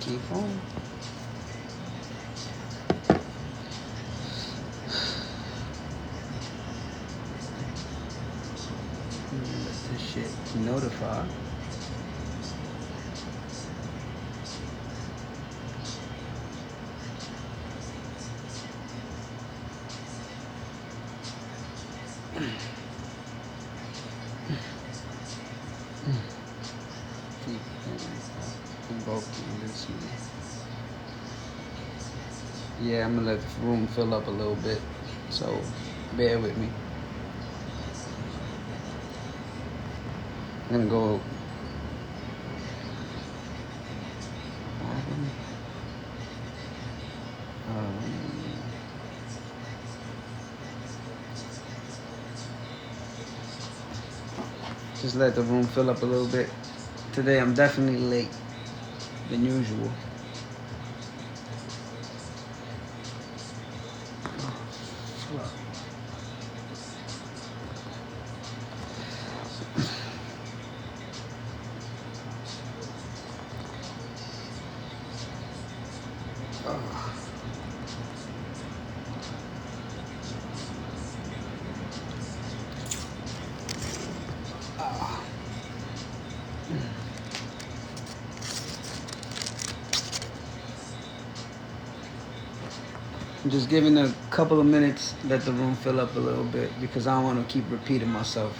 Keep on. Let this shit notify. Keep invoking this one. Yeah, I'm gonna let the room fill up a little bit, so bear with me. I'm gonna go. Just let the room fill up a little bit. Today I'm definitely late than usual. I'm just giving a couple of minutes, let the room fill up a little bit, because I don't want to keep repeating myself.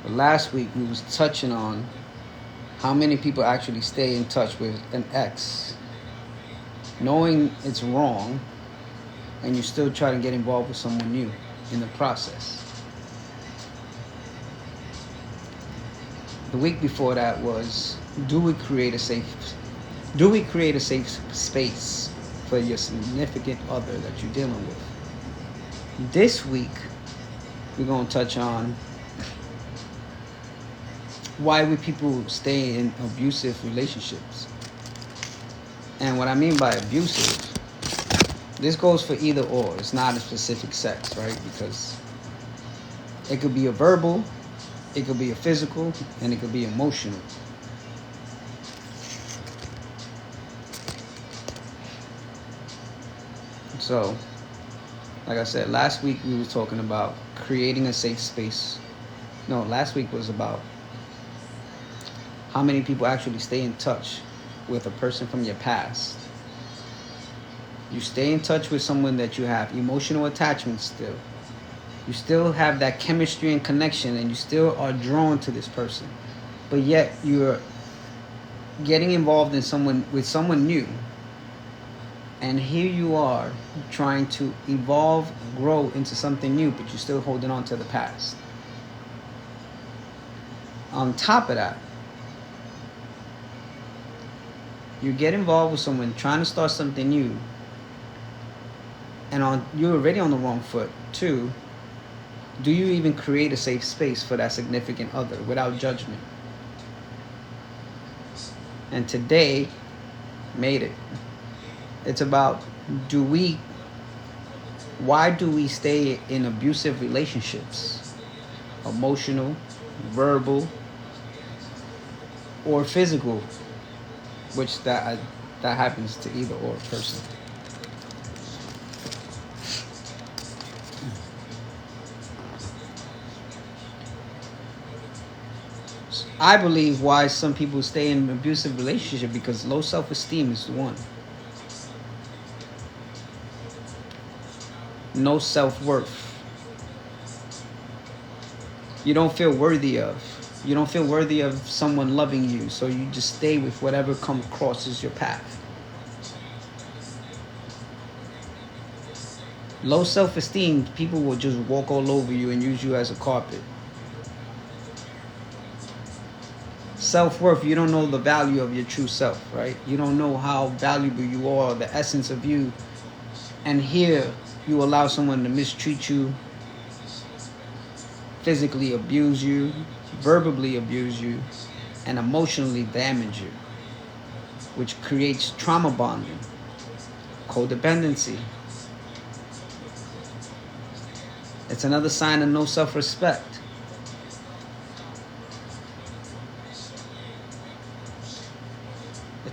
But last week we was touching on how many people actually stay in touch with an ex, knowing it's wrong, and you still try to get involved with someone new in the process. The week before that was, do we create a safe space for your significant other that you're dealing with? This week, we're going to touch on why would people stay in abusive relationships. And what I mean by abusive, this goes for either or. It's not a specific sex, right? Because it could be a verbal, it could be a physical, and it could be emotional. So, like I said, last week we were talking about creating a safe space. No, last week was about how many people actually stay in touch with a person from your past. You stay in touch with someone that you have emotional attachment still. You still have that chemistry and connection, and you still are drawn to this person. But yet you're getting involved with someone new. And here you are trying to evolve, grow into something new, but you're still holding on to the past. On top of that, you get involved with someone trying to start something new, and you're already on the wrong foot too. Do you even create a safe space for that significant other without judgment? And today made it. It's about why do we stay in abusive relationships? Emotional, verbal, or physical, which that happens to either or person. I believe why some people stay in an abusive relationship, because low self-esteem is the one. No self-worth. You don't feel worthy of. You don't feel worthy of someone loving you, so you just stay with whatever crosses your path. Low self-esteem, people will just walk all over you and use you as a carpet. Self-worth, you don't know the value of your true self, right? You don't know how valuable you are, the essence of you. And here, you allow someone to mistreat you, physically abuse you, verbally abuse you, and emotionally damage you, which creates trauma bonding, codependency. It's another sign of no self-respect.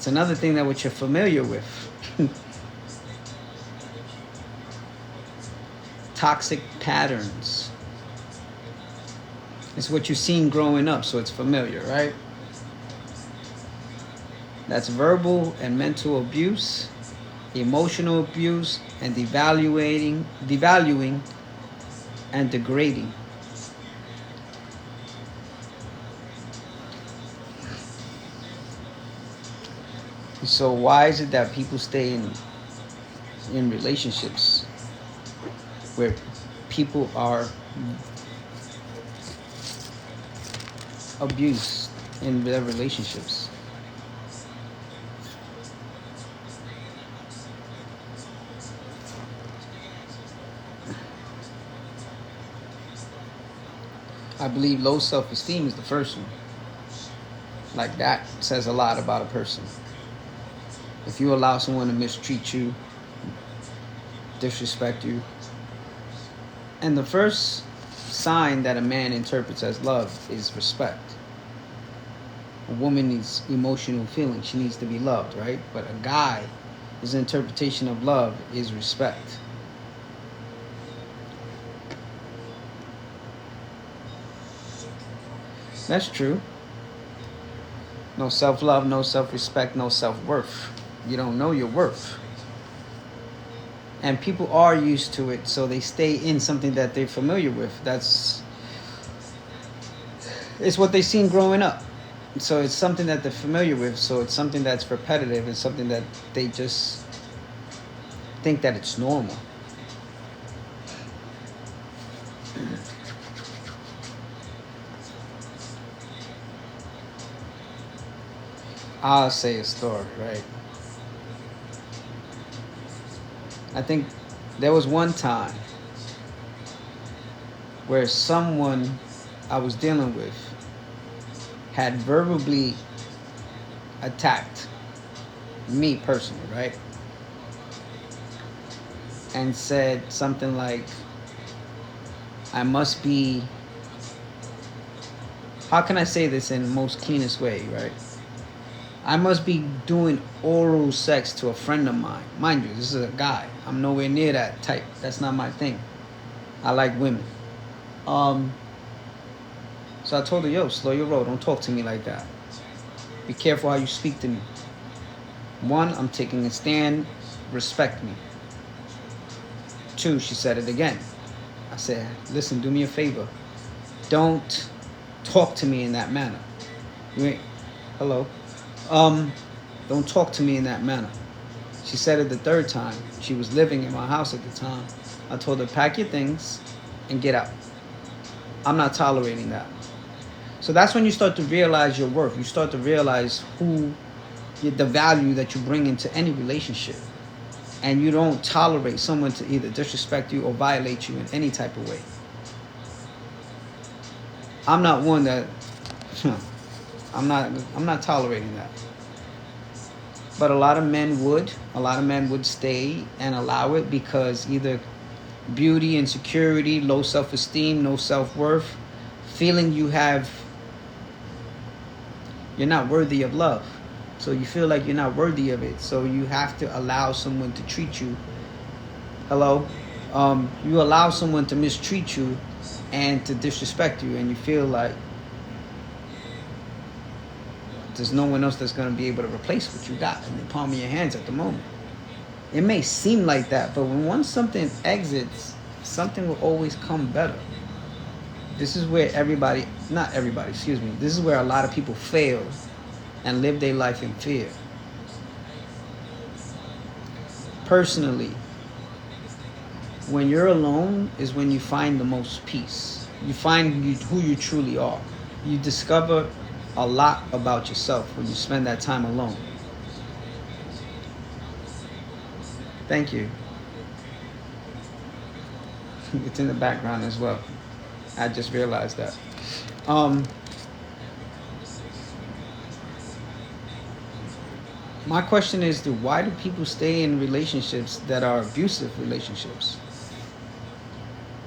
It's another thing that what you're familiar with. Toxic patterns. It's what you've seen growing up, so it's familiar, right? That's verbal and mental abuse, emotional abuse, and devaluing and degrading. So why is it that people stay in relationships where people are abused in their relationships? I believe low self-esteem is the first one. Like that says a lot about a person. If you allow someone to mistreat you, disrespect you, and the first sign that a man interprets as love is respect. A woman needs emotional feeling. She needs to be loved, right? But a guy, his interpretation of love is respect. That's true. No self-love, no self-respect, no self-worth. You don't know your worth. And people are used to it, so they stay in something that they're familiar with. It's what they've seen growing up. So it's something that they're familiar with, so it's something that's repetitive. It's something that they just think that it's normal. I'll say a story, right? I think there was one time where someone I was dealing with had verbally attacked me personally, right? And said something like, I must be, how can I say this in the most cleanest way, right? I must be doing oral sex to a friend of mine. Mind you, this is a guy. I'm nowhere near that type. That's not my thing. I like women. So I told her, yo, slow your roll. Don't talk to me like that. Be careful how you speak to me. One, I'm taking a stand. Respect me. Two, she said it again. I said, listen, do me a favor. Don't talk to me in that manner. You ain't, hello. Don't talk to me in that manner. She said it the third time. She was living in my house at the time. I told her, pack your things and get out. I'm not tolerating that. So that's when you start to realize your worth. You start to realize the value that you bring into any relationship. And you don't tolerate someone to either disrespect you or violate you in any type of way. I'm not one that, I'm not tolerating that. But a lot of men would stay and allow it because either beauty, insecurity, low self-esteem, no self-worth, feeling you're not worthy of love. So you feel like you're not worthy of it. So you have to allow someone to treat you. Hello? You allow someone to mistreat you and to disrespect you, and you feel like there's no one else that's going to be able to replace what you got in the palm of your hands at the moment. It may seem like that, but once something exits, something will always come better. This is where this is where a lot of people fail and live their life in fear. Personally, when you're alone is when you find the most peace. You find who you truly are. You discover a lot about yourself when you spend that time alone. Thank you. It's in the background as well. I just realized that. My question is, why do people stay in relationships that are abusive relationships?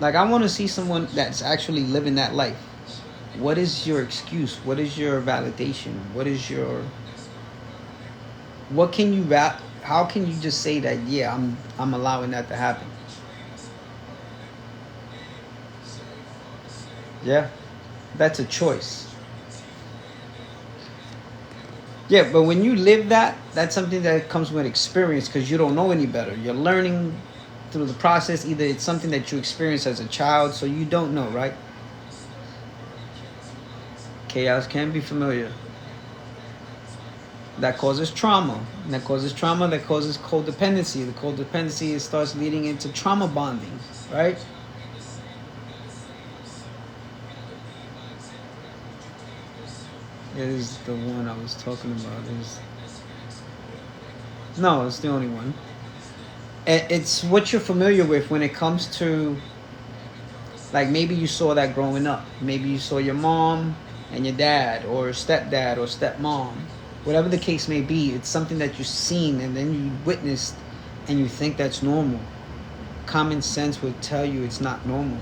Like, I want to see someone that's actually living that life. What is your excuse? What is your validation? What is your What can you how can you just say that, yeah, I'm allowing that to happen? Yeah. That's a choice. Yeah, but when you live that, that's something that comes with experience because you don't know any better. You're learning through the process. Either it's something that you experienced as a child, so you don't know, right? Chaos can be familiar. That causes trauma. And that causes trauma. That causes codependency. The codependency starts leading into trauma bonding, right? It is the one I was talking about. No, it's the only one. It's what you're familiar with when it comes to, like, maybe you saw that growing up. Maybe you saw your mom and your dad, or stepdad or stepmom, whatever the case may be. It's something that you've seen and then you witnessed, and you think that's normal. Common sense would tell you it's not normal.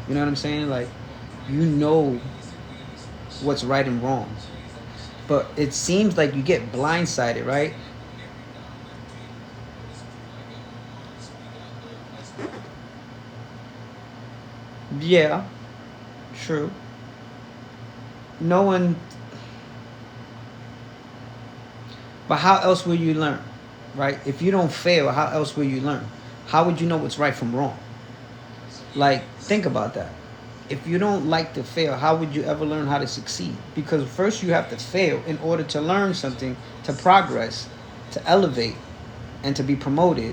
You know what I'm saying? Like, you know what's right and wrong, but it seems like you get blindsided, right? Yeah, true. No one. But how else will you learn, right? If you don't fail, how else will you learn? How would you know what's right from wrong? Like, think about that. If you don't like to fail, how would you ever learn how to succeed? Because first you have to fail in order to learn something, to progress, to elevate, and to be promoted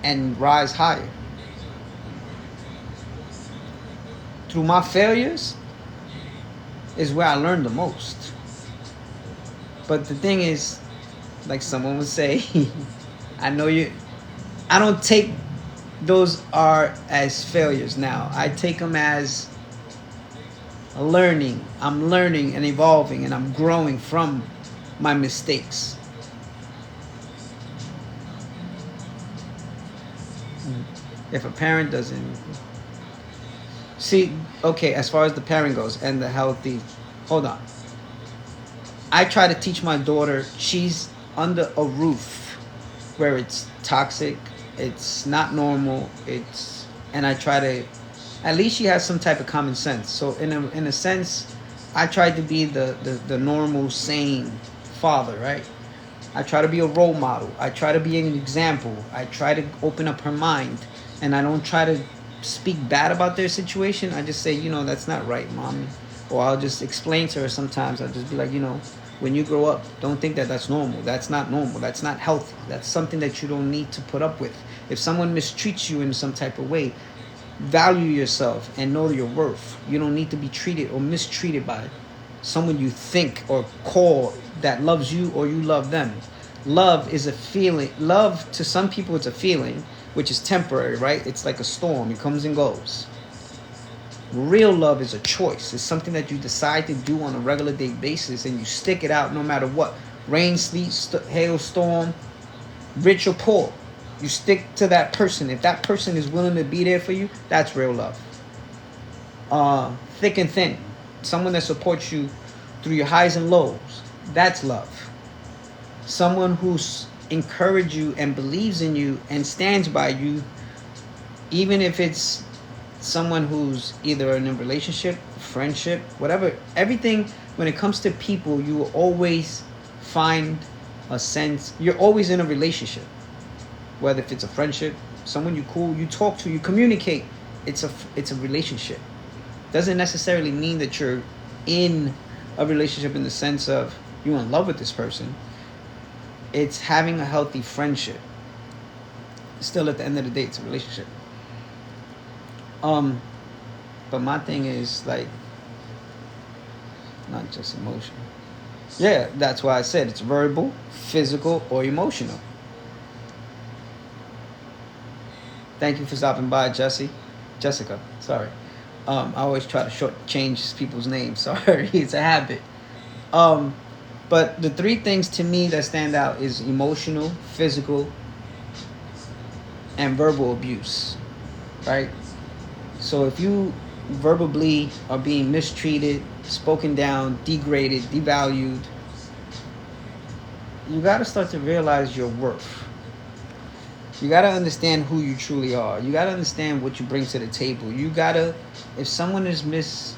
and rise higher. Through my failures is where I learned the most. But the thing is, like someone would say, I know you. I don't take those are as failures now. I take them as a learning. I'm learning and evolving, and I'm growing from my mistakes. If a parent doesn't see, okay, as far as the parent goes and the healthy, hold on. I try to teach my daughter, she's under a roof where it's toxic, it's not normal, and I try to, at least she has some type of common sense. So in a sense, I tried to be the normal, sane father, right? I try to be a role model. I try to be an example. I try to open up her mind, and I don't try to speak bad about their situation. I just say, that's not right, mommy. Or I'll just explain to her sometimes. I'll just be like, when you grow up, don't think that that's normal. That's not normal. That's not healthy. That's something that you don't need to put up with. If someone mistreats you in some type of way, value yourself and know your worth. You don't need to be treated or mistreated by someone you think or call that loves you or you love them. Love is a feeling. Love, to some people, it's a feeling, which is temporary, right? It's like a storm. It comes and goes. Real love is a choice. It's something that you decide to do on a regular day basis, and you stick it out no matter what. Rain, sleet, hail, storm, rich or poor. You stick to that person. If that person is willing to be there for you, that's real love. Thick and thin. Someone that supports you through your highs and lows. That's love. Someone who's encouraged you and believes in you and stands by you, even if it's someone who's either in a relationship, friendship, whatever. Everything, when it comes to people, you will always find a sense. You're always in a relationship, whether if it's a friendship, someone you cool, you talk to, you communicate. It's a relationship. Doesn't necessarily mean that you're in a relationship in the sense of you're in love with this person. It's having a healthy friendship. Still, at the end of the day, it's a relationship. But my thing is, like, not just emotional. Yeah, that's why I said it's verbal, physical, or emotional. Thank you for stopping by, Jessica. Sorry. I always try to short change people's names. Sorry, it's a habit. But the three things to me that stand out is emotional, physical, and verbal abuse, right? So if you verbally are being mistreated, spoken down, degraded, devalued, you got to start to realize your worth. You got to understand who you truly are. You got to understand what you bring to the table. You got to, if someone is mistreating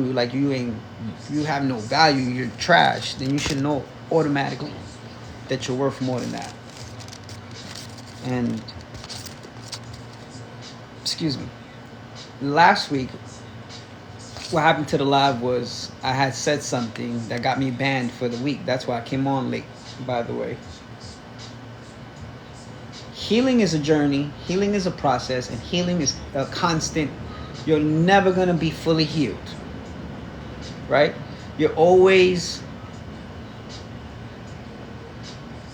you like you have no value, you're trash, then you should know automatically that you're worth more than that. And, excuse me, last week, what happened to the live was I had said something that got me banned for the week. That's why I came on late, by the way. Healing is a journey, healing is a process, and healing is a constant. You're never going to be fully healed, right? You're always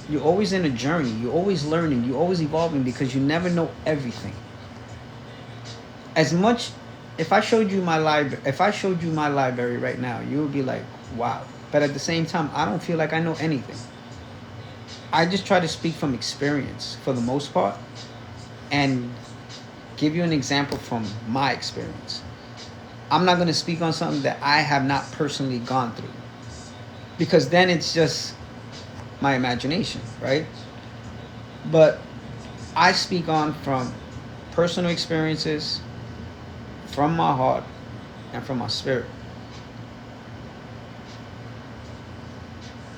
in a journey. You're always learning. You're always evolving because you never know everything. As much, if I showed you my library right now, you would be like, wow. But at the same time, I don't feel like I know anything. I just try to speak from experience for the most part and give you an example from my experience. I'm not going to speak on something that I have not personally gone through, because then it's just my imagination, right? But I speak on from personal experiences, from my heart, and from my spirit.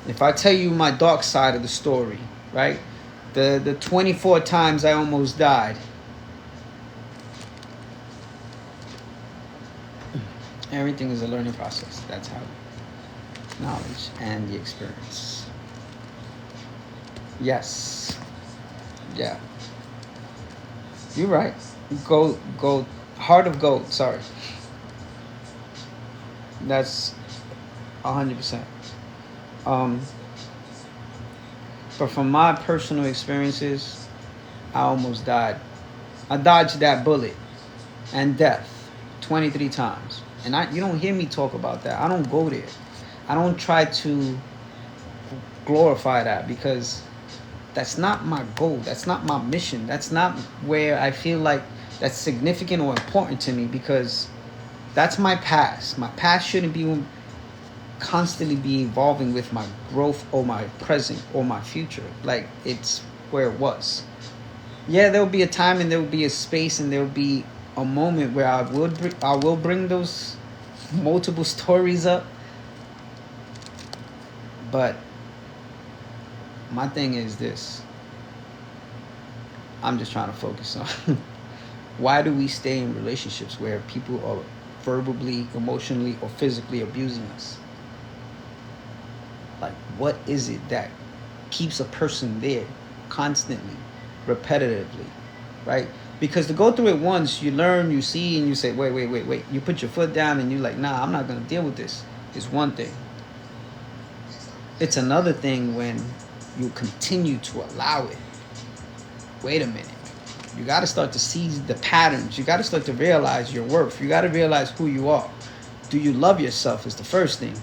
If I tell you my dark side of the story, right? The 24 times I almost died. Everything is a learning process. That's how. Knowledge and the experience. Yes. Yeah. You're right. Gold. Heart of gold. Sorry. That's 100%. But from my personal experiences, I almost died. I dodged that bullet and death 23 times. And you don't hear me talk about that. I don't go there. I don't try to glorify that, because that's not my goal. That's not my mission. That's not where I feel like that's significant or important to me, because that's my past. My past shouldn't be constantly be evolving with my growth or my present or my future. Like, it's where it was. Yeah, there'll be a time and there'll be a space and there'll be a moment where I will bring those multiple stories up. But my thing is this. I'm just trying to focus on why do we stay in relationships where people are verbally, emotionally, or physically abusing us? Like, what is it that keeps a person there constantly, repetitively, right? Because to go through it once, you learn, you see, and you say, wait. You put your foot down and you're like, nah, I'm not going to deal with this. It's one thing. It's another thing when you continue to allow it. Wait a minute. You got to start to see the patterns. You got to start to realize your worth. You got to realize who you are. Do you love yourself is the first thing.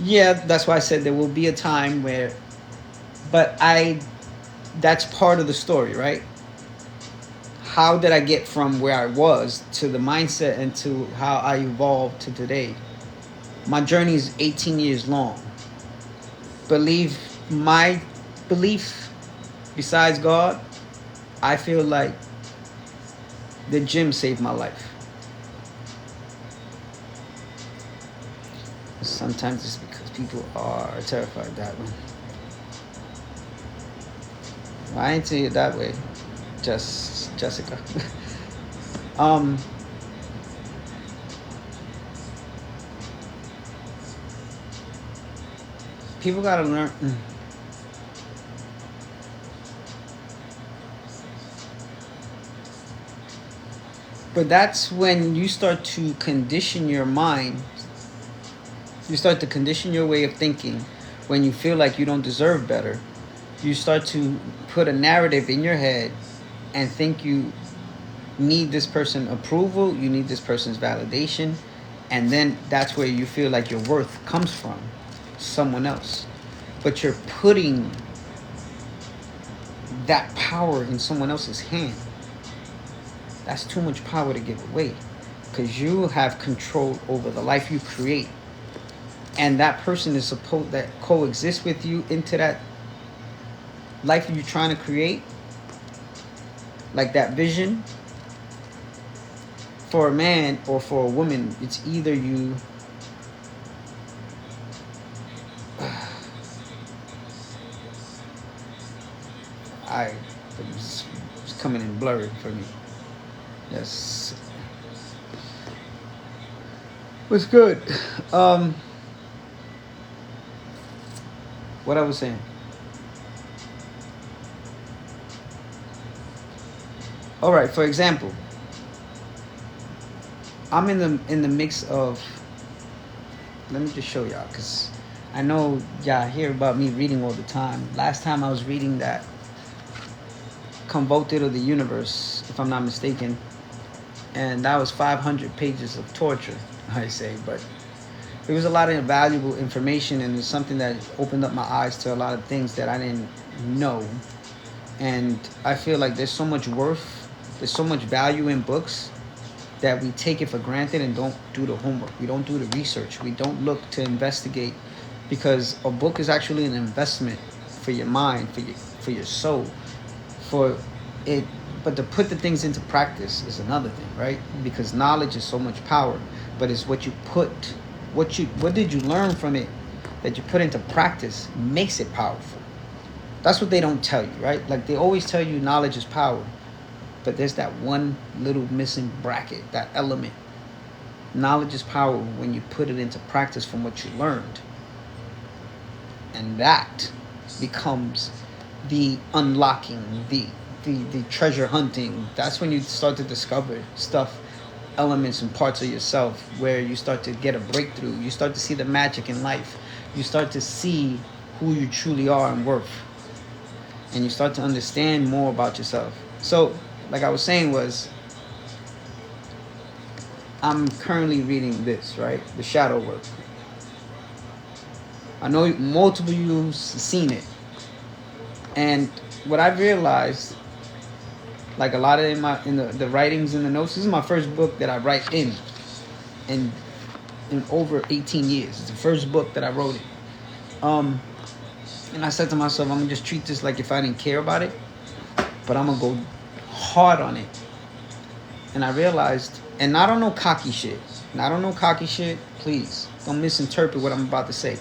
Yeah, that's why I said there will be a time where, that's part of the story, right? How did I get from where I was to the mindset and to how I evolved to today? My journey is 18 years long. My belief, besides God, I feel like the gym saved my life. Sometimes it's because people are terrified that way. Well, I ain't see it that way, just Jessica. People gotta learn. But that's when you start to condition your mind. You start to condition your way of thinking when you feel like you don't deserve better. You start to put a narrative in your head and think you need this person's approval, you need this person's validation, and then that's where you feel like your worth comes from someone else. But you're putting that power in someone else's hand. That's too much power to give away. because you have control over the life you create, and that person is supposed that coexist with you into that life you're trying to create, like that vision. For a man or for a woman, it's either you it's coming in blurry for me. Yes. What's good? What I was saying. All right. For example, I'm in the mix of. Let me just show y'all, because I know y'all hear about me reading all the time. Last time I was reading that Convoluted of the Universe, if I'm not mistaken, and that was 500 pages of torture, I say, but it was a lot of valuable information, and it's something that opened up my eyes to a lot of things that I didn't know. And I feel like there's so much worth, there's so much value in books that we take it for granted and don't do the homework. We don't do the research. We don't look to investigate, because a book is actually an investment for your mind, for your soul, for it. But to put the things into practice is another thing, right? Because knowledge is so much power, but it's what you put, what did you learn from it that you put into practice makes it powerful. That's what they don't tell you, right? Like they always tell you knowledge is power, but there's that one little missing bracket, that element. Knowledge is power when you put it into practice from what you learned. And that becomes the unlocking, the treasure hunting. That's when you start to discover stuff, elements and parts of yourself where you start to get a breakthrough. You start to see the magic in life. You start to see who you truly are and worth. And you start to understand more about yourself. So, like I was saying I'm currently reading this, right? The Shadow Work. I know multiple of you've seen it. And what I've realized, like a lot of in the writings and the notes, this is my first book that I write in over 18 years. It's the first book that I wrote it. And I said to myself, I'm gonna just treat this like if I didn't care about it, but I'm gonna go hard on it. And I realized, and I don't know cocky shit. Please don't misinterpret what I'm about to say.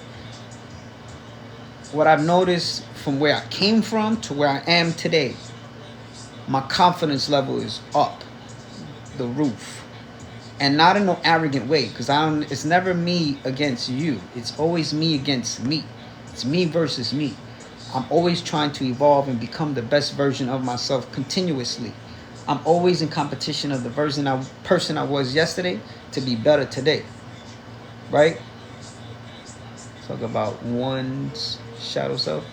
What I've noticed from where I came from to where I am today, my confidence level is up the roof. And not in no arrogant way, because it's never me against you. It's always me against me. It's me versus me. I'm always trying to evolve and become the best version of myself continuously. I'm always in competition of the person I was yesterday to be better today. Right? Talk about one's shadow self.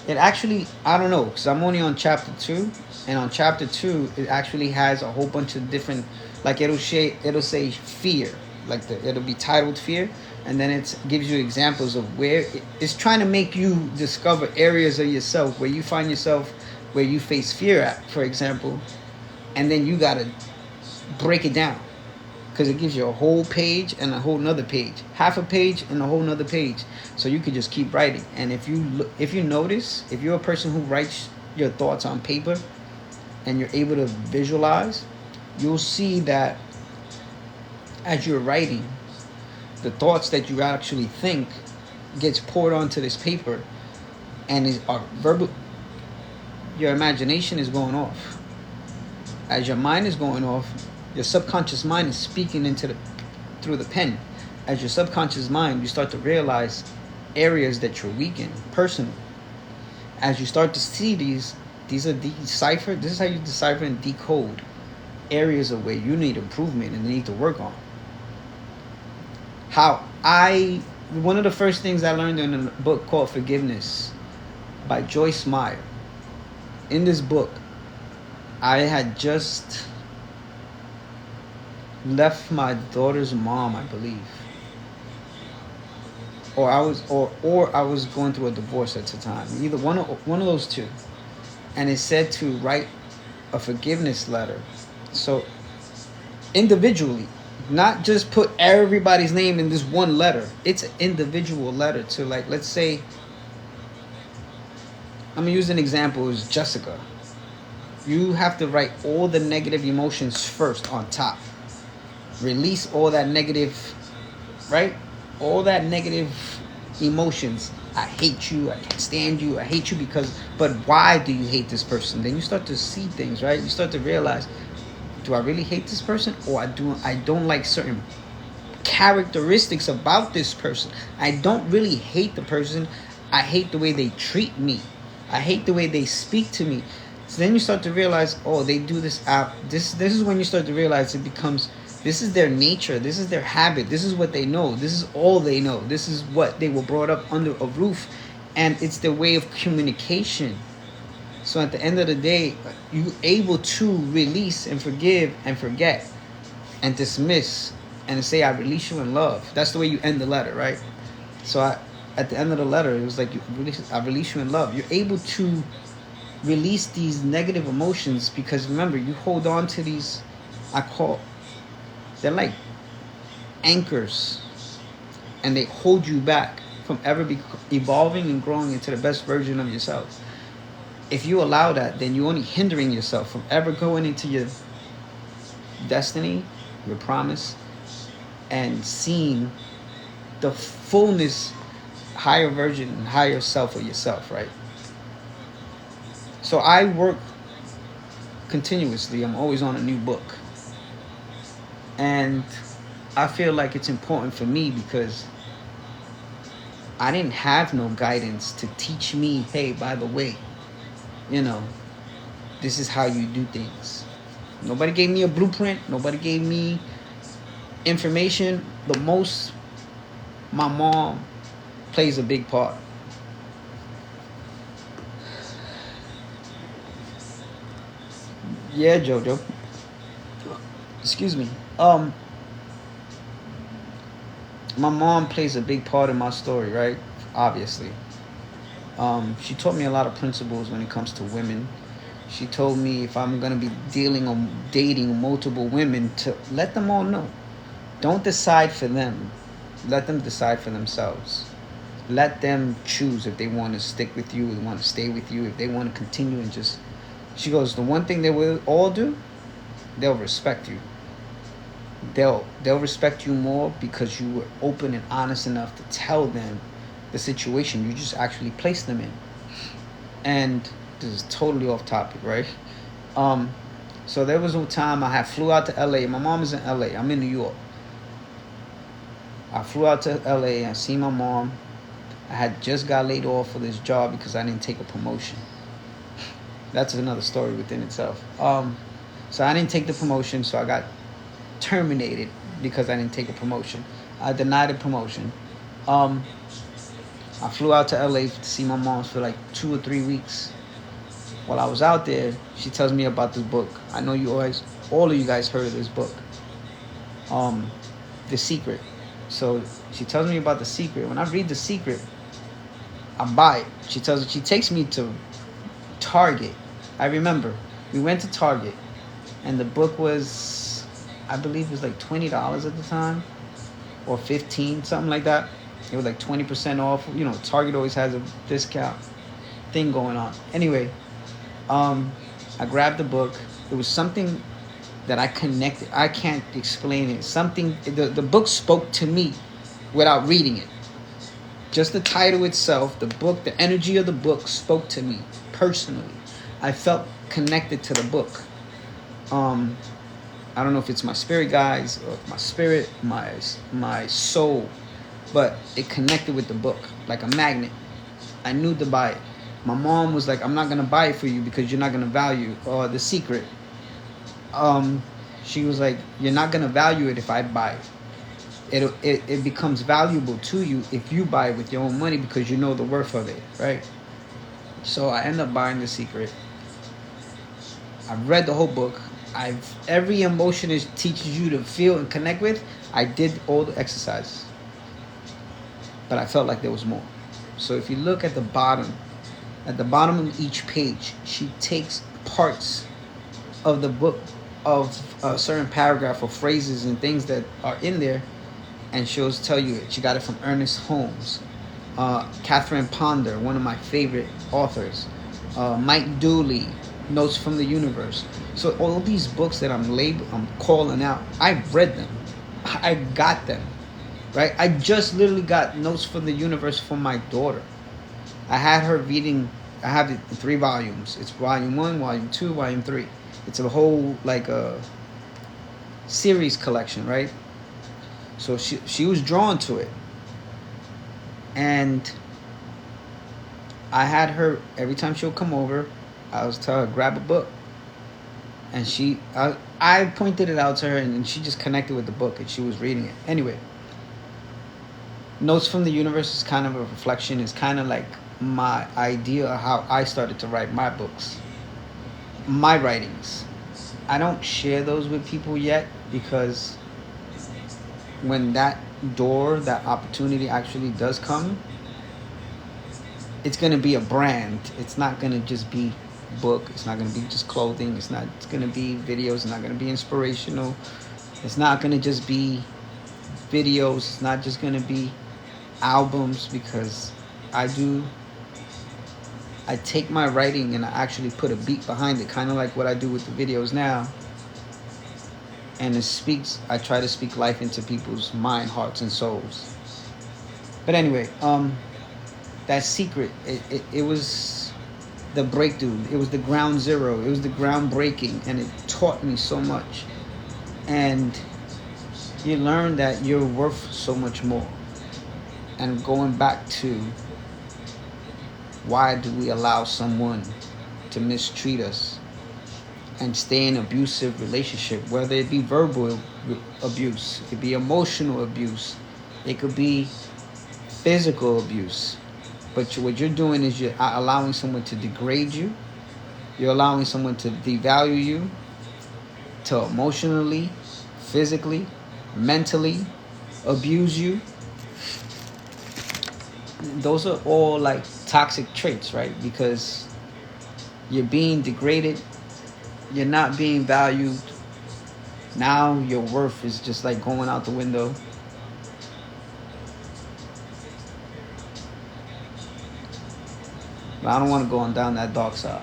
It actually, I don't know, because I'm only on chapter 2. And on chapter 2, it actually has a whole bunch of different, like it'll say fear. Like it'll be titled fear. And then it gives you examples of where it's trying to make you discover areas of yourself where you find yourself, where you face fear at, for example. And then you got to break it down, because it gives you a whole page and a whole nother page, half a page and a whole nother page. So you could just keep writing. And if you notice, if you're a person who writes your thoughts on paper and you're able to visualize, you'll see that as you're writing, the thoughts that you actually think gets poured onto this paper and are verbal. Your imagination is going off. As your mind is going off, your subconscious mind is speaking through the pen. As your subconscious mind, you start to realize areas that you're weak in personally. As you start to see these are deciphered. This is how you decipher and decode areas of where you need improvement and need to work on. One of the first things I learned in a book called Forgiveness by Joyce Meyer. In this book, I had just left my daughter's mom, I believe. Or I was going through a divorce at the time. Either one of those two. And it said to write a forgiveness letter. So individually, Not just put everybody's name in this one letter. It's an individual letter to, like, let's say, I'm gonna use an example is Jessica. You have to write all the negative emotions first on top. Release all that negative, right? All that negative emotions. I hate you. I can't stand you. I hate you because, but why do you hate this person? Then you start to see things, right? You start to realize, do I really hate this person, or I don't like certain characteristics about this person. I don't really hate the person. I hate the way they treat me. I hate the way they speak to me. So then you start to realize, oh, they do this out. This is when you start to realize it becomes, this is their nature. This is their habit. This is what they know. This is all they know. This is what they were brought up under a roof, and it's their way of communication. So at the end of the day, you're able to release and forgive and forget and dismiss and say, I release you in love. That's the way you end the letter, right? So at the end of the letter, it was like, I release you in love. You're able to release these negative emotions because, remember, you hold on to these, they're like anchors, and they hold you back from ever evolving and growing into the best version of yourself. If you allow that, then you're only hindering yourself from ever going into your destiny, your promise, and seeing the fullness, higher version, and higher self of yourself, right? So I work continuously. I'm always on a new book. And I feel like it's important for me because I didn't have no guidance to teach me, hey, by the way, this is how you do things. Nobody gave me a blueprint. Nobody gave me information. The most, my mom plays a big part. Yeah, Jojo. Excuse me. My mom plays a big part in my story, right? Obviously. She taught me a lot of principles when it comes to women. She told me if I'm going to be dating multiple women, to let them all know. Don't decide for them. Let them decide for themselves. Let them choose if they want to stick with you, if they want to stay with you, if they want to continue and just... She goes, the one thing they will all do, they'll respect you. They'll respect you more because you were open and honest enough to tell them the situation you just actually placed them in. And this is totally off topic, right? So there was a time I flew out to LA. My mom is in LA. I'm in New York. I flew out to LA. I seen my mom. I had just got laid off for this job because I didn't take a promotion. That's another story within itself. So I didn't take the promotion, so I got terminated because I didn't take a promotion. I denied a promotion. I flew out to LA to see my mom for like 2 or 3 weeks. While I was out there, she tells me about this book. I know all of you guys heard of this book, The Secret. So she tells me about The Secret. When I read The Secret, I buy it. She takes me to Target. I remember we went to Target, and the book was, I believe it was like $20 at the time, or $15, something like that. It was like 20% off. Target always has a discount thing going on. Anyway, I grabbed the book. It was something that I connected. I can't explain it. The book spoke to me without reading it. Just the title itself, the book, the energy of the book spoke to me personally. I felt connected to the book. I don't know if it's my spirit guides or my spirit, my soul, but it connected with the book like a magnet. I knew to buy it. My mom was like, I'm not going to buy it for you because you're not going to value The Secret. She was like, you're not going to value it if I buy it. It becomes valuable to you if you buy it with your own money because you know the worth of it, right? So I ended up buying The Secret. I read the whole book. Every emotion it teaches you to feel and connect with, I did all the exercises. But I felt like there was more. So if you look at the bottom of each page, she takes parts of the book, of a certain paragraph or phrases and things that are in there, and she'll tell you she got it from Ernest Holmes, Catherine Ponder, one of my favorite authors, Mike Dooley, Notes from the Universe. So all these books that I'm calling out, I've read them, I got them, right? I just literally got Notes from the Universe for my daughter. I had her reading. I have it in 3 volumes. It's volume 1, volume 2, volume 3. It's a whole like a series collection, right? So she was drawn to it, and I had her every time she'll come over, I was tell her grab a book, and I pointed it out to her, and she just connected with the book, and she was reading it. Anyway, Notes from the Universe is kind of a reflection. It's kind of like my idea of how I started to write my books, my writings. I don't share those with people yet, because when that opportunity actually does come, it's going to be a brand. It's not going to just be book. It's not going to be just clothing. It's going to be videos. It's not going to be inspirational. It's not going to just be videos. It's not just going to be albums, because I take my writing and I actually put a beat behind it, kind of like what I do with the videos now. And I try to speak life into people's mind, hearts, and souls. But anyway, that secret, it was the breakthrough. It was the ground zero. It was the groundbreaking, and it taught me so much. And you learn that you're worth so much more. And going back to, why do we allow someone to mistreat us and stay in abusive relationship, whether it be verbal abuse, it could be emotional abuse, it could be physical abuse. But what you're doing is you're allowing someone to degrade you. You're allowing someone to devalue you, to emotionally, physically, mentally abuse you. Those are all like toxic traits, right? Because you're being degraded, you're not being valued. Now your worth is just like going out the window. But I don't want to go on down that dark side.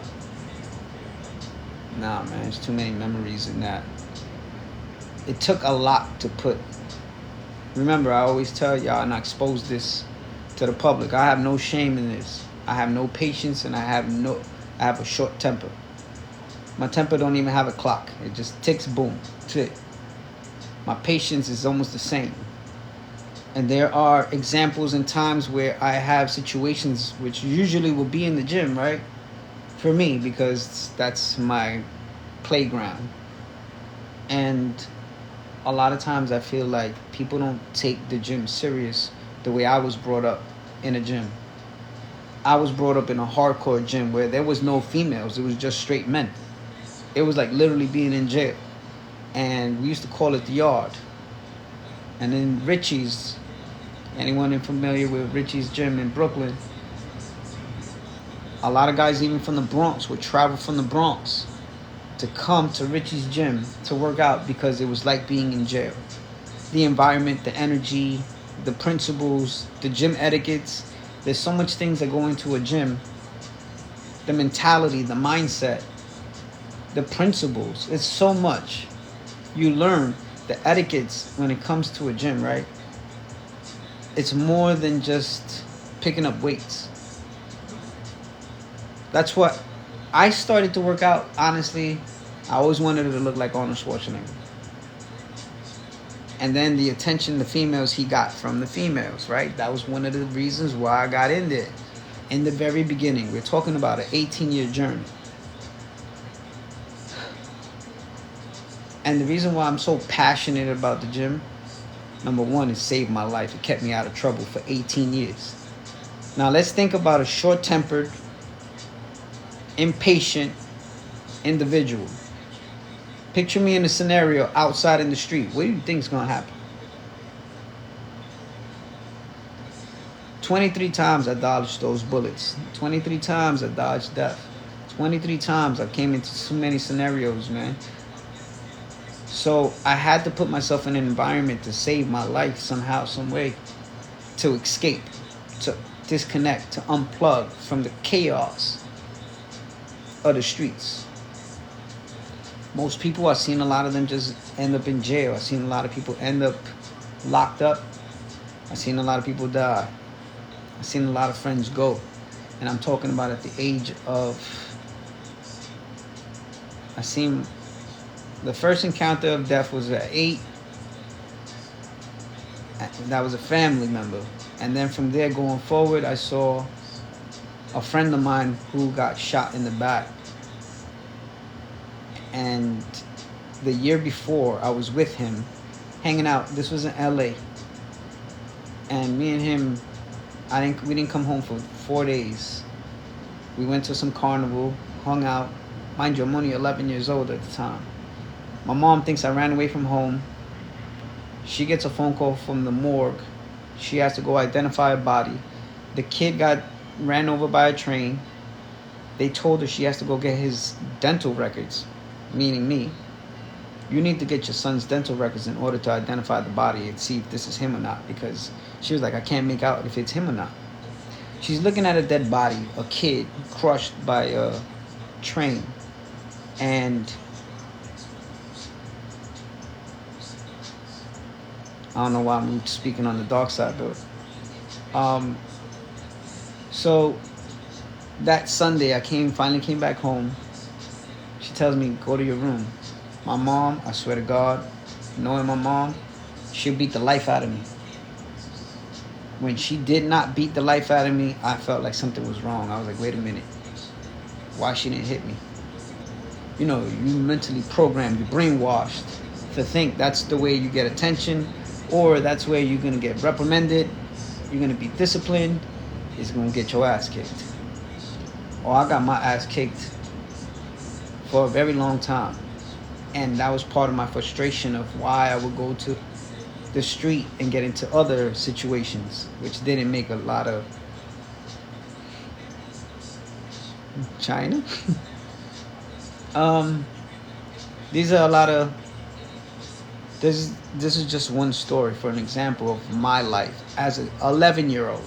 Nah, man, there's too many memories in that. It took a lot to put. Remember, I always tell y'all, and I expose this to the public, I have no shame in this. I have no patience, and I have a short temper. My temper don't even have a clock. It just ticks, boom, that's it. My patience is almost the same. And there are examples and times where I have situations which usually will be in the gym, right? For me, because that's my playground. And a lot of times I feel like people don't take the gym serious the way I was brought up in a gym. I was brought up in a hardcore gym where there was no females. It was just straight men. It was like literally being in jail. And we used to call it the Yard. And then Richie's, anyone familiar with Richie's gym in Brooklyn, a lot of guys even from the Bronx would travel from the Bronx to come to Richie's gym to work out, because it was like being in jail. The environment, the energy, the principles, the gym etiquettes. There's so much things that go into a gym. The mentality, the mindset, the principles. It's so much. You learn the etiquettes when it comes to a gym, right? It's more than just picking up weights. That's what I started to work out. Honestly, I always wanted it to look like Arnold Schwarzenegger. And then the attention the females he got from the females, right? That was one of the reasons why I got in there. In the very beginning, we're talking about an 18-year journey. And the reason why I'm so passionate about the gym, number one, it saved my life. It kept me out of trouble for 18 years. Now let's think about a short-tempered, impatient individual. Picture me in a scenario outside in the street. What do you think is going to happen? 23 times I dodged those bullets. 23 times I dodged death. 23 times I came into so many scenarios, man. So I had to put myself in an environment to save my life somehow, some way, to escape, to disconnect, to unplug from the chaos of the streets. Most people, I've seen a lot of them just end up in jail. I've seen a lot of people end up locked up. I've seen a lot of people die. I've seen a lot of friends go. And I'm talking about at the age of, I seen the first encounter of death was at 8. That was a family member. And then from there going forward, I saw a friend of mine who got shot in the back. And the year before, I was with him, hanging out. This was in LA. And me and him, we didn't come home for 4 days. We went to some carnival, hung out. Mind you, I'm only 11 years old at the time. My mom thinks I ran away from home. She gets a phone call from the morgue. She has to go identify a body. The kid got ran over by a train. They told her she has to go get his dental records, meaning me. You need to get your son's dental records in order to identify the body and see if this is him or not, because she was like, I can't make out if it's him or not. She's looking at a dead body, a kid crushed by a train. And I don't know why I'm speaking on the dark side, but so that Sunday I finally came back home. She tells me, go to your room. My mom, I swear to God, knowing my mom, she'll beat the life out of me. When she did not beat the life out of me, I felt like something was wrong. I was like, wait a minute. Why she didn't hit me? You know, you mentally programmed, you brainwashed to think that's the way you get attention, or that's where you're going to get reprimanded, you're going to be disciplined, it's going to get your ass kicked. Or I got my ass kicked for a very long time. And that was part of my frustration of why I would go to the street and get into other situations, which didn't make a lot of China. These are a lot of, this is just one story for an example of my life as an 11-year-old.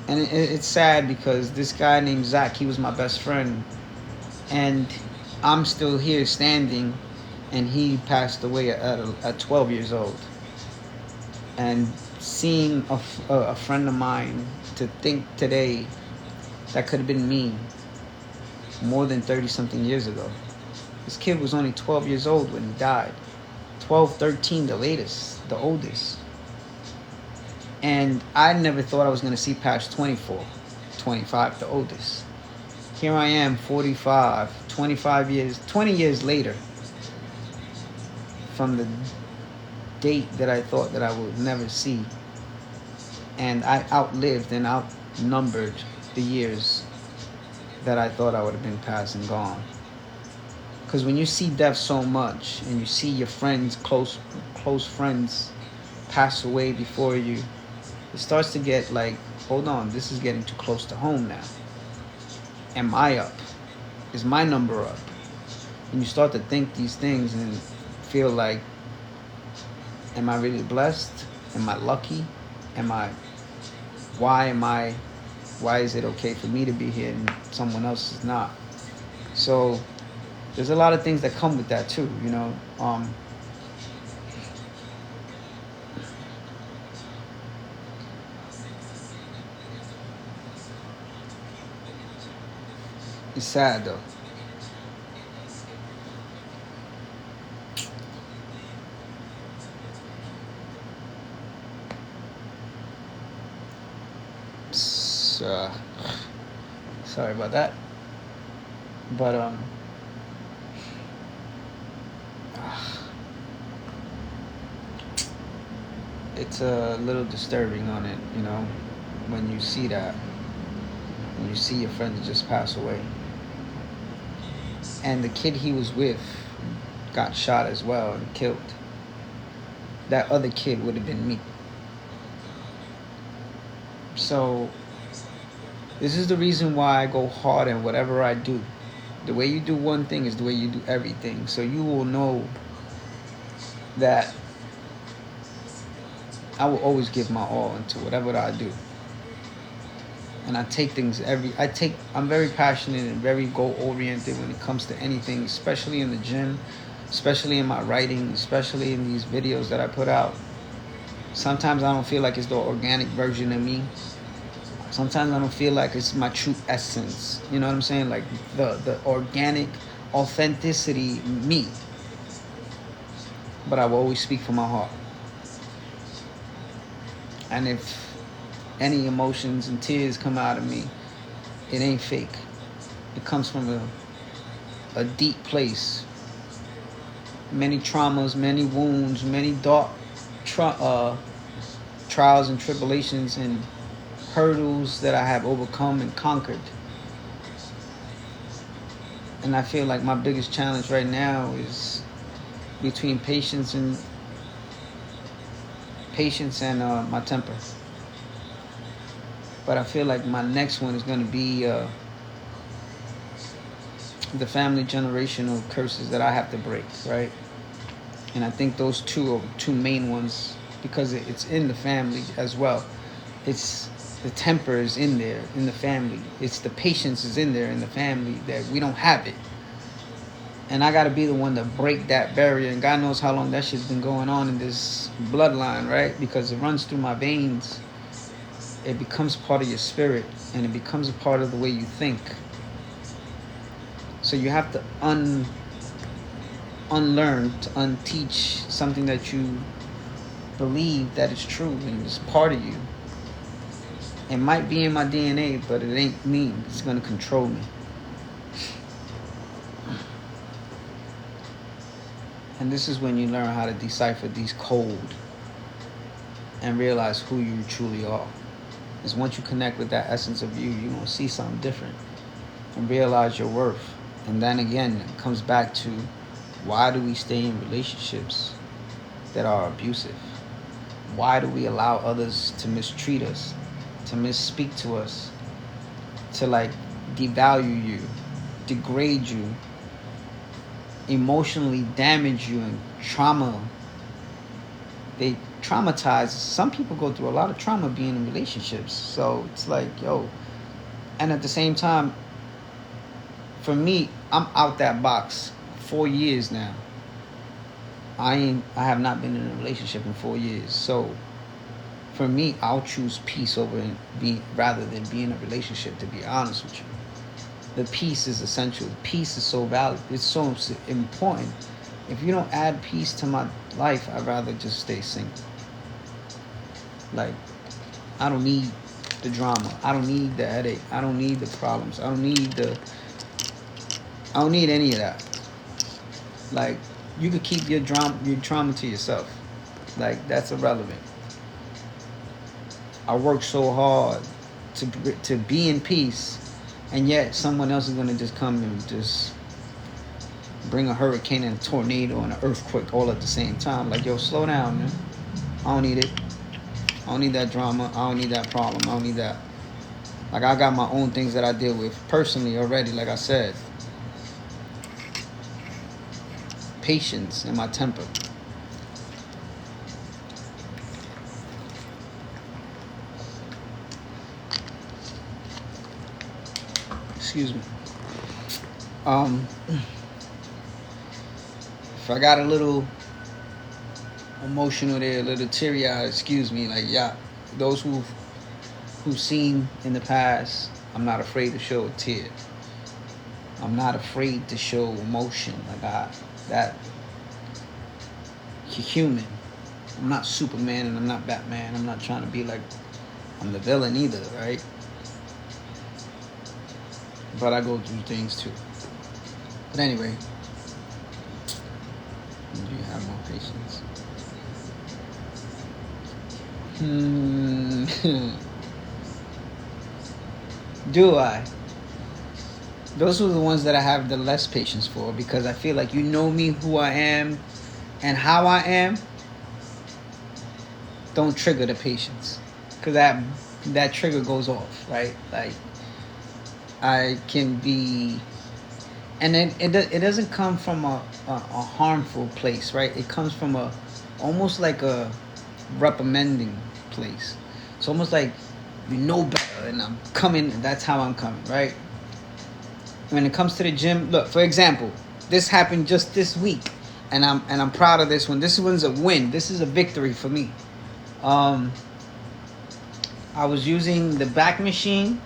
And it's sad because this guy named Zach, he was my best friend, and I'm still here standing, and he passed away at 12 years old. And seeing a friend of mine, to think today that could have been me more than 30 something years ago. This kid was only 12 years old when he died. 12, 13, the latest, the oldest. And I never thought I was going to see past 24, 25, the oldest. Here I am, 45, 25 years, 20 years later from the date that I thought that I would never see. And I outlived and outnumbered the years that I thought I would have been past and gone. Because when you see death so much and you see your friends, close friends, pass away before you, it starts to get like, hold on, this is getting too close to home now. Am I up? Is my number up? And you start to think these things and feel like, am I really blessed? Am I lucky? Why is it okay for me to be here and someone else is not? So there's a lot of things that come with that too, you know. It's sad though. Sorry about that. But it's a little disturbing on it, you know, when you see that, when you see your friends just pass away. And the kid he was with got shot as well and killed. That other kid would have been me. So this is the reason why I go hard in whatever I do, The way you do one thing is the way you do everything. So you will know that I will always give my all into whatever that I do. And I take things I'm very passionate and very goal oriented when it comes to anything, especially in the gym, especially in my writing, especially in these videos that I put out. Sometimes I don't feel like it's the organic version of me. Sometimes I don't feel like it's my true essence. You know what I'm saying? Like the organic authenticity me. But I will always speak from my heart. And if any emotions and tears come out of me, it ain't fake. It comes from a deep place. Many traumas, many wounds, many dark trials and tribulations and hurdles that I have overcome and conquered. And I feel like my biggest challenge right now is between patience and my temper. But I feel like my next one is going to be the family generational curses that I have to break, right? And I think those two main ones, because it's in the family as well. It's the temper is in there in the family. It's the patience is in there in the family that we don't have it. And I got to be the one to break that barrier. And God knows how long that shit's been going on in this bloodline, right? Because it runs through my veins. It becomes part of your spirit, and it becomes a part of the way you think. So you have to unlearn, to unteach something that you believe that is true and is part of you. It might be in my DNA, but it ain't me. It's going to control me. And this is when you learn how to decipher these codes and realize who you truly are. Because once you connect with that essence of you, you're going to see something different and realize your worth. And then again, it comes back to, why do we stay in relationships that are abusive? Why do we allow others to mistreat us, to misspeak to us, to like devalue you, degrade you, emotionally damage you, and they traumatize. Some people go through a lot of trauma being in relationships. So it's like, yo. And at the same time, for me, I'm out that box 4 years now. I have not been in a relationship in 4 years. So for me, I'll choose peace rather than be in a relationship, to be honest with you. The peace is essential. Peace is so valuable. It's so important. If you don't add peace to my life, I'd rather just stay single. Like, I don't need the drama. I don't need the headache. I don't need the problems. I don't need any of that. Like, you could keep your trauma to yourself. Like, that's irrelevant. I work so hard to be in peace, and yet someone else is going to just come and just bring a hurricane and a tornado and an earthquake all at the same time. Like, yo, slow down, man. I don't need it. I don't need that drama. I don't need that problem. I don't need that. Like, I got my own things that I deal with personally already, like I said. Patience and my temper. Excuse me. If I got a little emotional there, a little teary-eyed, excuse me. Like, yeah, those who've seen in the past, I'm not afraid to show a tear. I'm not afraid to show emotion. Like, you're human. I'm not Superman and I'm not Batman. I'm not trying to be like I'm the villain either, right? But I go through things too. But anyway, do you have more patience? Do I? Those are the ones that I have the less patience for, because I feel like you know me, who I am, and how I am. Don't trigger the patience, because that trigger goes off, right? Like, I can be And it doesn't come from a harmful place, right? It comes from a almost like a reprimanding place. It's almost like you know better, and I'm coming. And that's how I'm coming, right? When it comes to the gym, look, for example, this happened just this week, and I'm proud of this one. This one's a win. This is a victory for me. Um, I was using the back machine.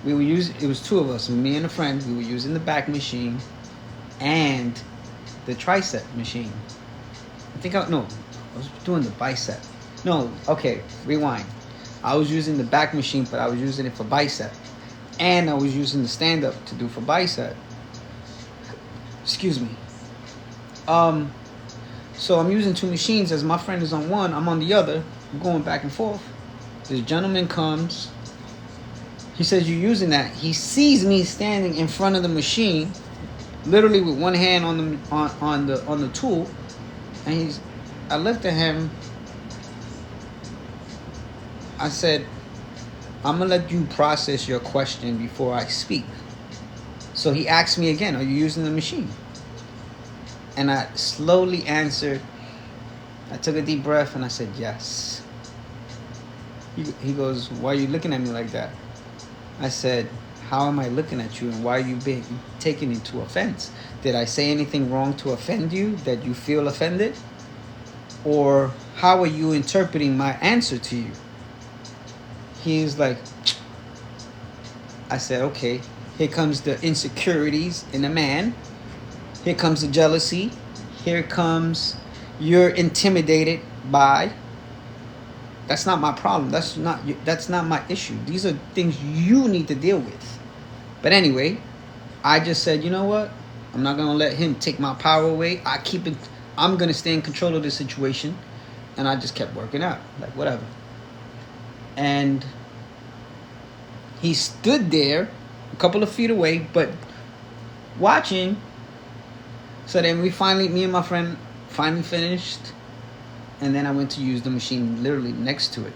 We were using, it was two of us, me and a friend. We were using the back machine and the tricep machine. I was doing the bicep. No, okay, rewind. I was using the back machine, but I was using it for bicep. And I was using the stand-up to do for bicep. Excuse me. So I'm using two machines. As my friend is on one, I'm on the other. I'm going back and forth. This gentleman comes. He says, "You're using that." He sees me standing in front of the machine, literally with one hand on the tool, and I looked at him. I said, "I'm gonna let you process your question before I speak." So he asked me again, "Are you using the machine?" And I slowly answered. I took a deep breath and I said, "Yes." He goes, "Why are you looking at me like that?" I said, "How am I looking at you, and why are you being taken into offense? Did I say anything wrong to offend you that you feel offended? Or how are you interpreting my answer to you?" He's like, I said, "Okay, here comes the insecurities in a man. Here comes the jealousy. Here comes you're intimidated by. That's not my problem. That's not my issue. These are things you need to deal with." But anyway, I just said, "You know what? I'm not gonna let him take my power away. I'm gonna stay in control of the situation." And I just kept working out, like whatever. And he stood there a couple of feet away, but watching. So then me and my friend finally finished. And then I went to use the machine literally next to it.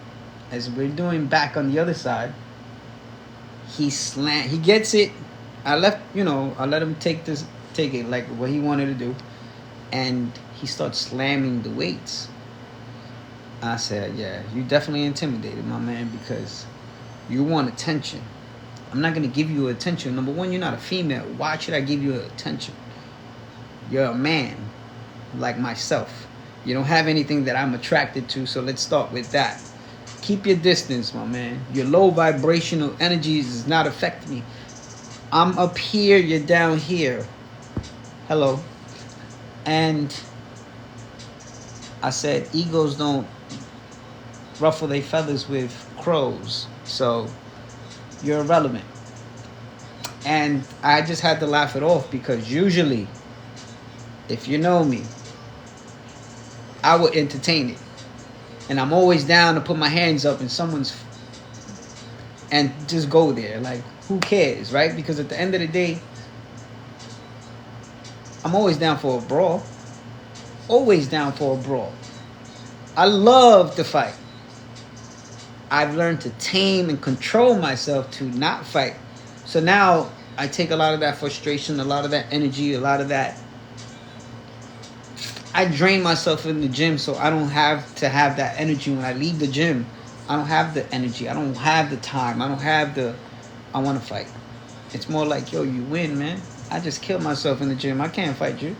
As we're doing back on the other side, he gets it. I let him take it like what he wanted to do. And he starts slamming the weights. I said, "Yeah, you definitely intimidated, my man, because you want attention. I'm not going to give you attention. Number one, you're not a female. Why should I give you attention? You're a man like myself. You don't have anything that I'm attracted to, so let's start with that. Keep your distance, my man. Your low vibrational energies does not affect me. I'm up here, you're down here. Hello." And I said, egos don't ruffle their feathers with crows, so you're irrelevant. And I just had to laugh it off, because usually, if you know me, I would entertain it. And I'm always down to put my hands up in someone's and just go there. Like, who cares, right? Because at the end of the day, I'm always down for a brawl. Always down for a brawl. I love to fight. I've learned to tame and control myself to not fight. So now I take a lot of that frustration, a lot of that energy, a lot of that. I drain myself in the gym, so I don't have to have that energy when I leave the gym. I don't have the energy. I don't have the time. I don't have I want to fight. It's more like, yo, you win, man. I just killed myself in the gym. I can't fight you.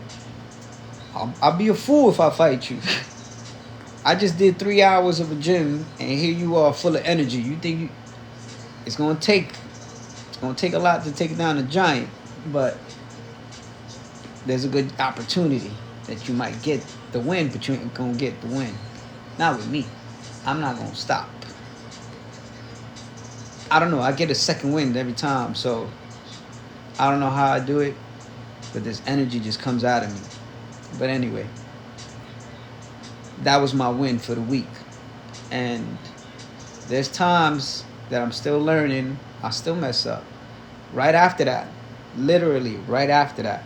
I'll be a fool if I fight you. I just did 3 hours of a gym, and here you are full of energy. You think it's gonna take a lot to take down a giant, but there's a good opportunity that you might get the win, but you ain't gonna get the win. Not with me. I'm not gonna stop. I don't know. I get a second wind every time, so I don't know how I do it, but this energy just comes out of me. But anyway, that was my win for the week. And there's times that I'm still learning. I still mess up. Right after that, literally right after that,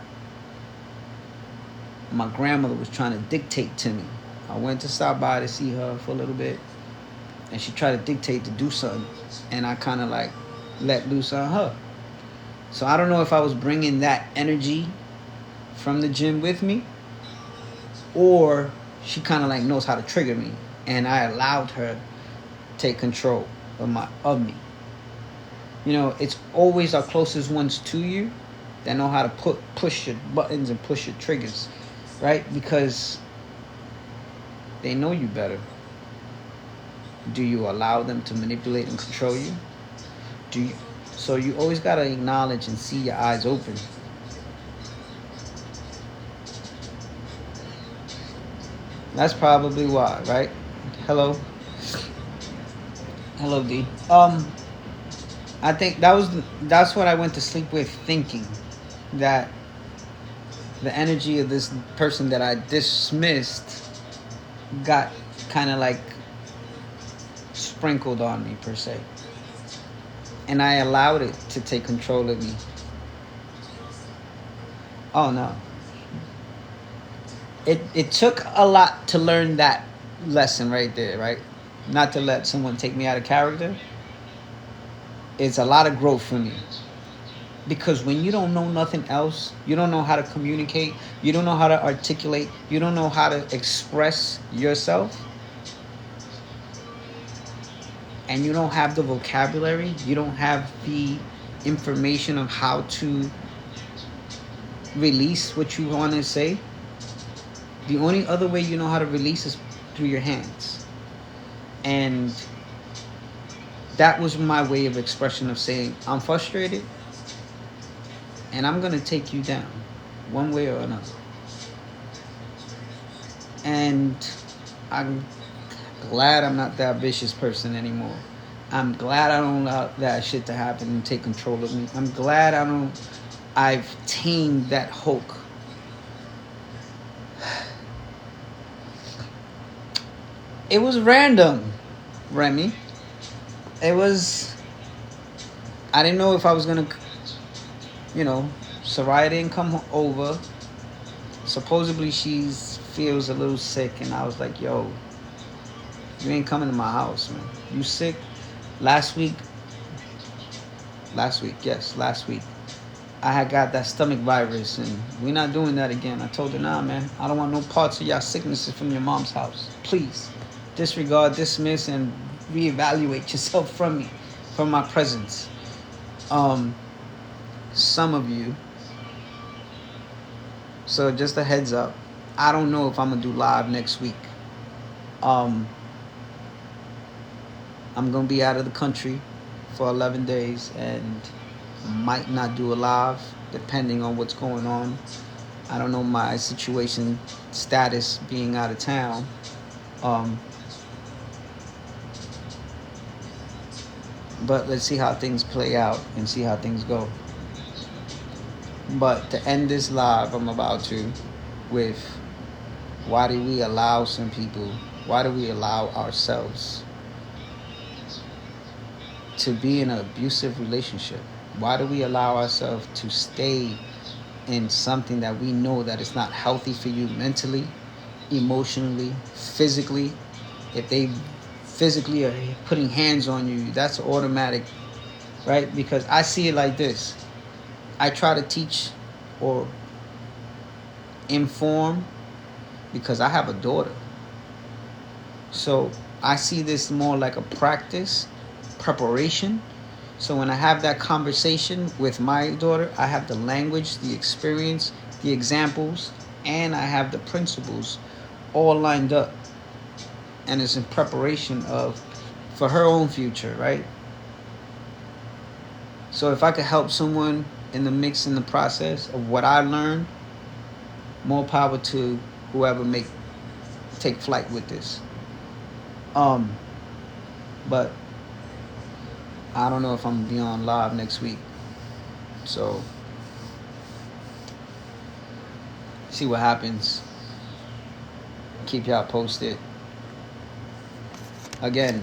my grandmother was trying to dictate to me. I went to stop by to see her for a little bit, and she tried to dictate to do something. And I kind of like let loose on her. So I don't know if I was bringing that energy from the gym with me, or she kind of like knows how to trigger me, and I allowed her take control of me. You know, it's always our closest ones to you that know how to push your buttons and push your triggers, right? Because they know you better. Do you allow them to manipulate and control you? Do you? So you always gotta acknowledge and see your eyes open. That's probably why, right? Hello. Hello, D. I think that's what I went to sleep with, thinking that the energy of this person that I dismissed got kind of like sprinkled on me, per se, and I allowed it to take control of me. Oh no, it took a lot to learn that lesson right there, right? Not to let someone take me out of character. It's a lot of growth for me. Because when you don't know nothing else, you don't know how to communicate, you don't know how to articulate, you don't know how to express yourself, and you don't have the vocabulary, you don't have the information of how to release what you want to say, the only other way you know how to release is through your hands. And that was my way of expression of saying, I'm frustrated, and I'm going to take you down one way or another. And I'm glad I'm not that vicious person anymore. I'm glad I don't allow that shit to happen and take control of me. I'm glad I've tamed that Hulk. It was random, Remy. I didn't know if I was going to, Soraya didn't come over. Supposedly she feels a little sick, and I was like, yo, you ain't coming to my house, man. You sick? Last week, I had got that stomach virus, and we're not doing that again. I told her, nah, man, I don't want no parts of y'all sicknesses from your mom's house. Please, disregard, dismiss, and reevaluate yourself from me, from my presence. Some of you, so just a heads up, I don't know if I'm gonna do live next week. I'm gonna be out of the country for 11 days and might not do a live depending on what's going on. I don't know my situation status being out of town. But let's see how things play out and see how things go. But to end this live, I'm about to with why do we allow some people, why do we allow ourselves to be in an abusive relationship? Why do we allow ourselves to stay in something that we know that is not healthy for you mentally, emotionally, physically? If they physically are putting hands on you, that's automatic, right? Because I see it like this. I try to teach or inform because I have a daughter. So I see this more like a practice, preparation. So when I have that conversation with my daughter, I have the language, the experience, the examples, and I have the principles all lined up. And it's in preparation for her own future, right? So if I could help someone in the mix, in the process of what I learned, more power to whoever take flight with this. But I don't know if I'm gonna be on live next week. So see what happens. Keep y'all posted. Again,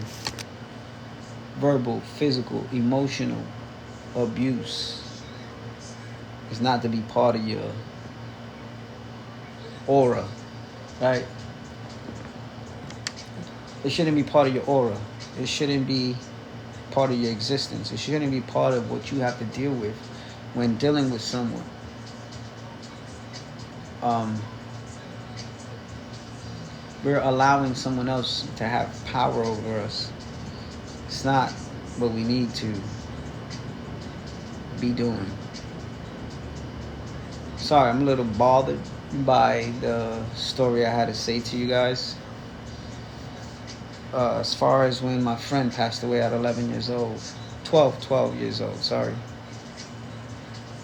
verbal, physical, emotional abuse is not to be part of your aura, right? It shouldn't be part of your aura. It shouldn't be part of your existence. It shouldn't be part of what you have to deal with when dealing with someone. We're allowing someone else to have power over us. It's not what we need to be doing. Sorry, I'm a little bothered by the story I had to say to you guys. As far as when my friend passed away at 11 years old, 12 years old, sorry.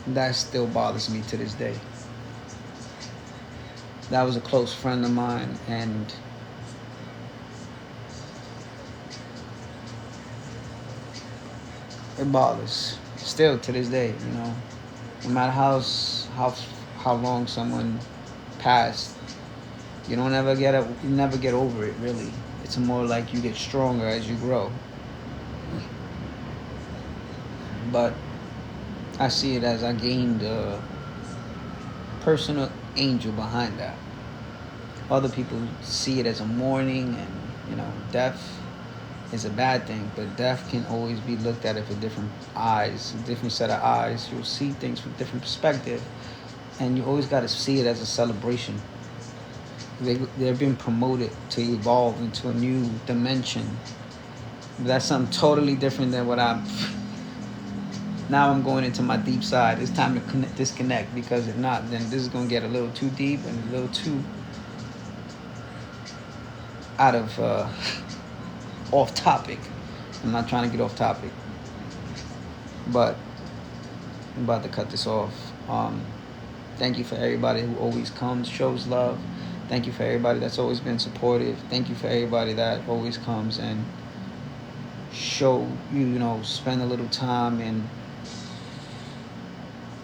That still bothers me to this day. That was a close friend of mine, and it bothers still to this day, you know. No matter how long someone passed, you never get over it, really. It's more like you get stronger as you grow. But I see it as I gained a personal angel behind that. Other people see it as a mourning, and death is a bad thing, but death can always be looked at it with different eyes, a different set of eyes. You'll see things from different perspective, and you always got to see it as a celebration. They're being promoted to evolve into a new dimension. That's something totally different than what now I'm going into my deep side. It's time to disconnect, because if not, then this is going to get a little too deep and a little too out of off topic. I'm not trying to get off topic, but I'm about to cut this off. Thank you for everybody who always comes, shows love. Thank you for everybody that's always been supportive. Thank you for everybody that always comes and spend a little time. And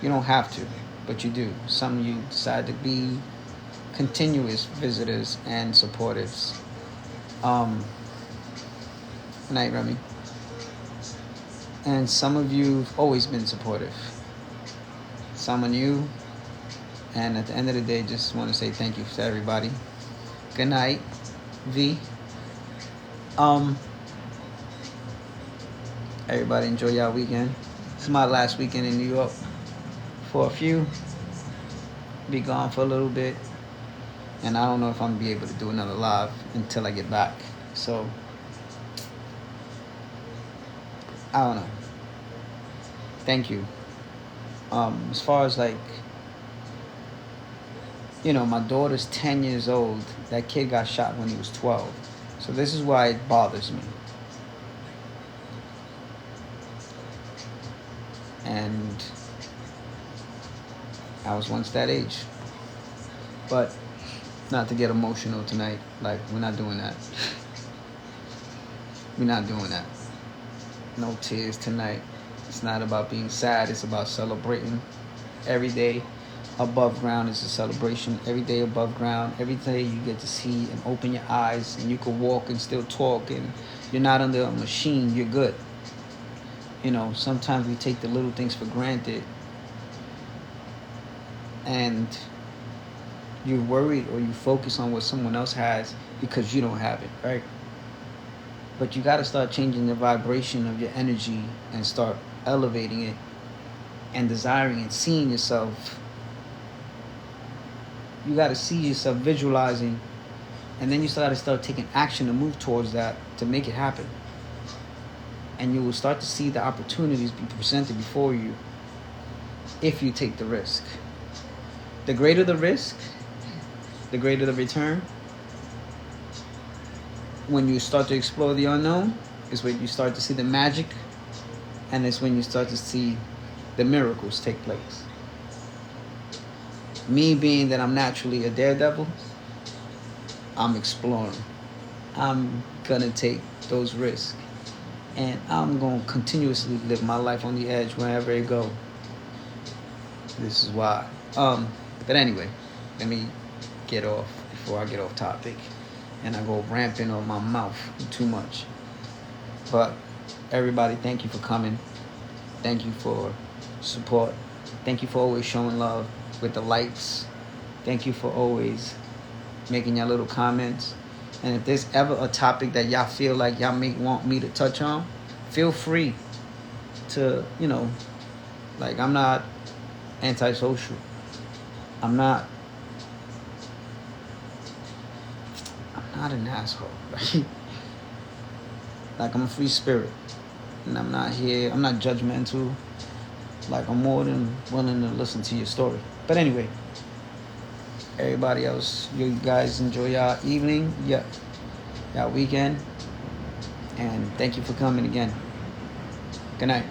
you don't have to, but you do. Some of you decide to be continuous visitors and supporters. Good night, Remy. And some of you've always been supportive. Some of you. And at the end of the day, just want to say thank you to everybody. Good night, V. Everybody enjoy y'all weekend. This is my last weekend in New York. For a few. Be gone for a little bit. And I don't know if I'm going to be able to do another live until I get back. So, I don't know. Thank you. As far as my daughter's 10 years old. That kid got shot when he was 12. So this is why it bothers me. And I was once that age. But not to get emotional tonight. We're not doing that. We're not doing that. No tears tonight. It's not about being sad. It's about celebrating every day. Above ground is a celebration. Every day above ground. Every day you get to see and open your eyes, and you can walk and still talk, and you're not under a machine. You're good. Sometimes we take the little things for granted, and you're worried or you focus on what someone else has because you don't have it, right? But you got to start changing the vibration of your energy and start elevating it and desiring and seeing yourself. You got to see yourself visualizing, and then you got to start taking action to move towards that to make it happen. And you will start to see the opportunities be presented before you if you take the risk. The greater the risk, the greater the return. When you start to explore the unknown is when you start to see the magic, and it's when you start to see the miracles take place. Me being that I'm naturally a daredevil, I'm exploring. I'm going to take those risks. And I'm going to continuously live my life on the edge wherever I go. This is why. But anyway, let me get off before I get off topic. And I go ramping on my mouth too much. But everybody, thank you for coming. Thank you for support. Thank you for always showing love with the likes. Thank you for always making your little comments. And if there's ever a topic that y'all feel like y'all may want me to touch on, feel free to, you know, like, I'm not antisocial. I'm not an asshole. Right? Like, I'm a free spirit, and I'm not judgmental. Like, I'm more than willing to listen to your story. But anyway, everybody else, you guys enjoy your evening, your weekend, and thank you for coming again. Good night.